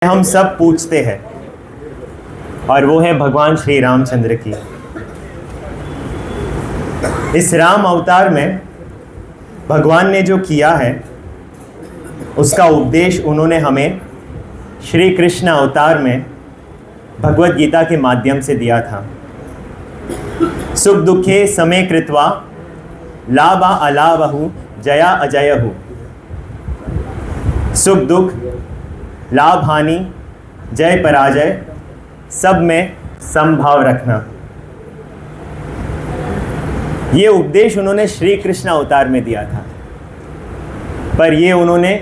हम सब पूछते हैं और वो है भगवान श्री रामचंद्र की। इस राम अवतार में भगवान ने जो किया है उसका उपदेश उन्होंने हमें श्री कृष्ण अवतार में भगवत गीता के माध्यम से दिया था। सुख दुखे समे कृत्वा लाभा अलाभहु जया अजयहु। सुख दुख लाभ हानि जय पराजय सब में समभाव रखना, ये उपदेश उन्होंने श्री कृष्ण अवतार में दिया था, पर ये उन्होंने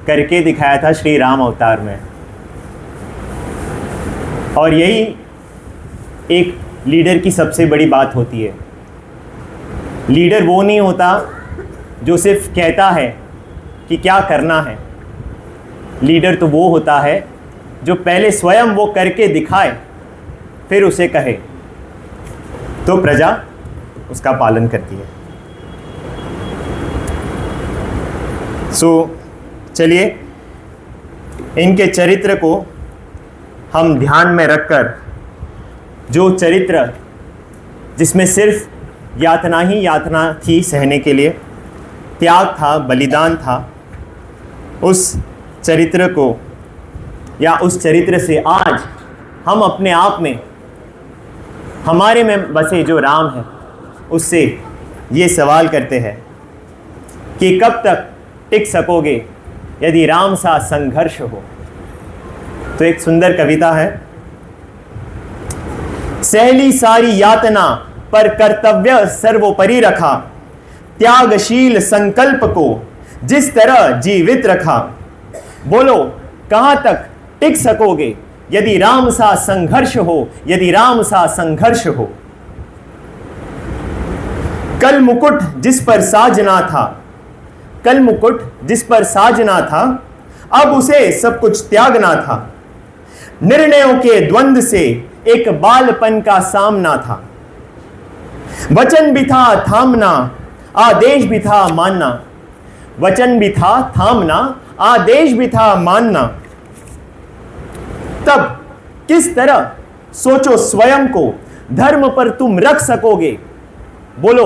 करके दिखाया था श्री राम अवतार में। और यही एक लीडर की सबसे बड़ी बात होती है। लीडर वो नहीं होता जो सिर्फ कहता है कि क्या करना है। लीडर तो वो होता है जो पहले स्वयं वो करके दिखाए फिर उसे कहे, तो प्रजा उसका पालन करती है। चलिए इनके चरित्र को हम ध्यान में रखकर, जो चरित्र जिसमें सिर्फ यातना ही यातना थी सहने के लिए, त्याग था, बलिदान था, उस चरित्र को या उस चरित्र से आज हम अपने आप में, हमारे में बसे जो राम है उससे ये सवाल करते हैं कि कब तक टिक सकोगे यदि राम सा संघर्ष हो। तो एक सुंदर कविता है। सहली सारी यातना पर कर्तव्य सर्वोपरि रखा, त्यागशील संकल्प को जिस तरह जीवित रखा। बोलो कहां तक टिक सकोगे यदि राम सा संघर्ष हो, यदि राम सा संघर्ष हो। कल मुकुट जिस पर साजना था, कल मुकुट जिस पर साजना था, अब उसे सब कुछ त्यागना था। निर्णयों के द्वंद्व से एक बालपन का सामना था। वचन भी था थामना, आदेश भी था मानना। वचन भी था थामना, आदेश भी था मानना। तब किस तरह सोचो स्वयं को धर्म पर तुम रख सकोगे। बोलो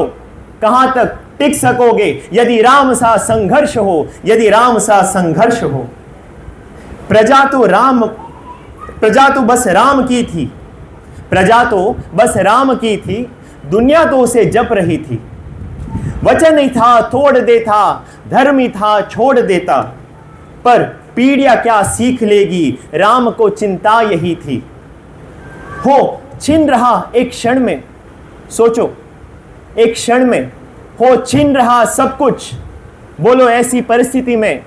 कहां तक टिक सकोगे यदि राम सा संघर्ष हो, यदि राम सा संघर्ष हो। प्रजा तो बस राम की थी, प्रजा तो बस राम की थी, दुनिया तो उसे जप रही थी। वचन ही था तोड़ देता, धर्म ही था छोड़ देता, पर पीढ़ियां क्या सीख लेगी, राम को चिंता यही थी। हो छिन रहा एक क्षण में, सोचो एक क्षण में हो छिन रहा सब कुछ। बोलो ऐसी परिस्थिति में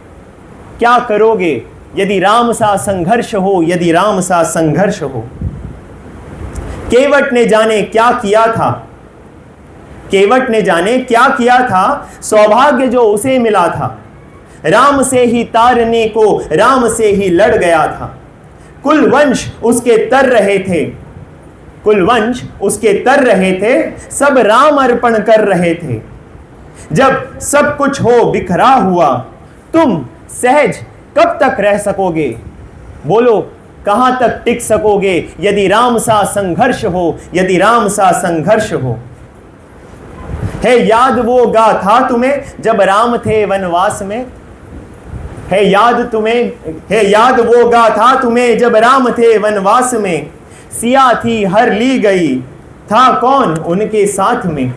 क्या करोगे यदि राम सा संघर्ष हो, यदि राम सा संघर्ष हो। केवट ने जाने क्या किया था, केवट ने जाने क्या किया था, सौभाग्य जो उसे मिला था। राम से ही तारने को राम से ही लड़ गया था। कुल वंश उसके तर रहे थे, कुल वंश उसके तर रहे थे, सब राम अर्पण कर रहे थे। जब सब कुछ हो बिखरा हुआ, तुम सहज कब तक रह सकोगे। बोलो कहां तक टिक सकोगे यदि राम सा संघर्ष हो, यदि राम सा संघर्ष हो। है याद वो गाथा तुम्हें जब राम थे वनवास में, है याद वो गाथा तुम्हें जब राम थे वनवास में। सिया थी हर ली गई, था कौन उनके साथ में।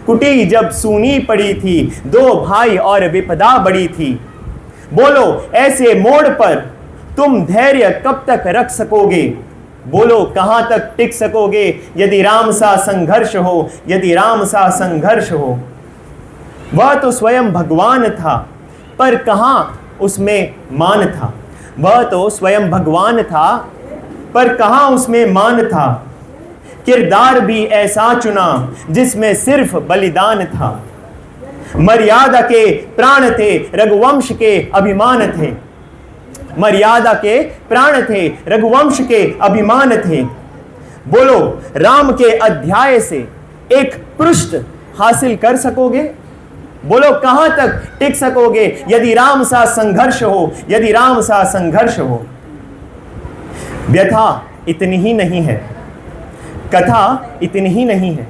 कुटी जब सूनी पड़ी थी, दो भाई और विपदा बड़ी थी। बोलो ऐसे मोड़ पर तुम धैर्य कब तक रख सकोगे। बोलो कहां तक टिक सकोगे यदि राम सा संघर्ष हो, यदि राम सा संघर्ष हो। वह तो स्वयं भगवान था, पर कहां उसमें मान था। वह तो स्वयं भगवान था, पर कहां उसमें मान था। किरदार भी ऐसा चुना जिसमें सिर्फ बलिदान था। मर्यादा के प्राण थे, रघुवंश के अभिमान थे। मर्यादा के प्राण थे, रघुवंश के अभिमान थे। बोलो राम के अध्याय से एक पृष्ठ हासिल कर सकोगे। बोलो कहां तक टिक सकोगे यदि राम सा संघर्ष हो, यदि राम सा संघर्ष हो। व्यथा इतनी ही नहीं है, कथा इतनी ही नहीं है।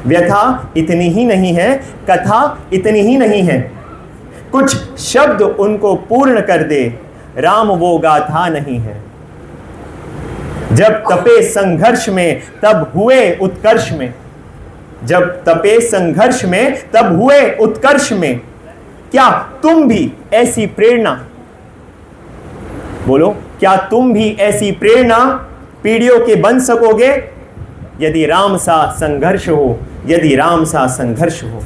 व्यथा इतनी ही नहीं है, कथा इतनी ही नहीं है। कुछ शब्द उनको पूर्ण कर दे, राम वो गाथा नहीं है। जब तपे संघर्ष में तब हुए उत्कर्ष में, जब तपे संघर्ष में तब हुए उत्कर्ष में। क्या तुम भी ऐसी प्रेरणा, बोलो, क्या तुम भी ऐसी प्रेरणा पीढ़ियों के बन सकोगे? यदि राम सा संघर्ष हो, यदि राम सा संघर्ष हो।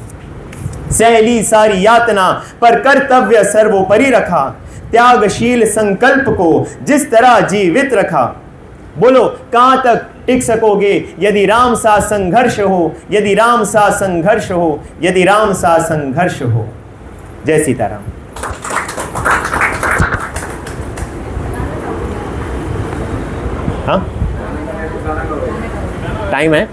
सहली सारी यातना पर कर्तव्य सर्वोपरि रखा, त्यागशील संकल्प को जिस तरह जीवित रखा। बोलो, कहां तक टिक सकोगे यदि राम सा संघर्ष हो, यदि राम सा संघर्ष हो, यदि राम सा संघर्ष हो। जय सीताराम। हाँ, टाइम है।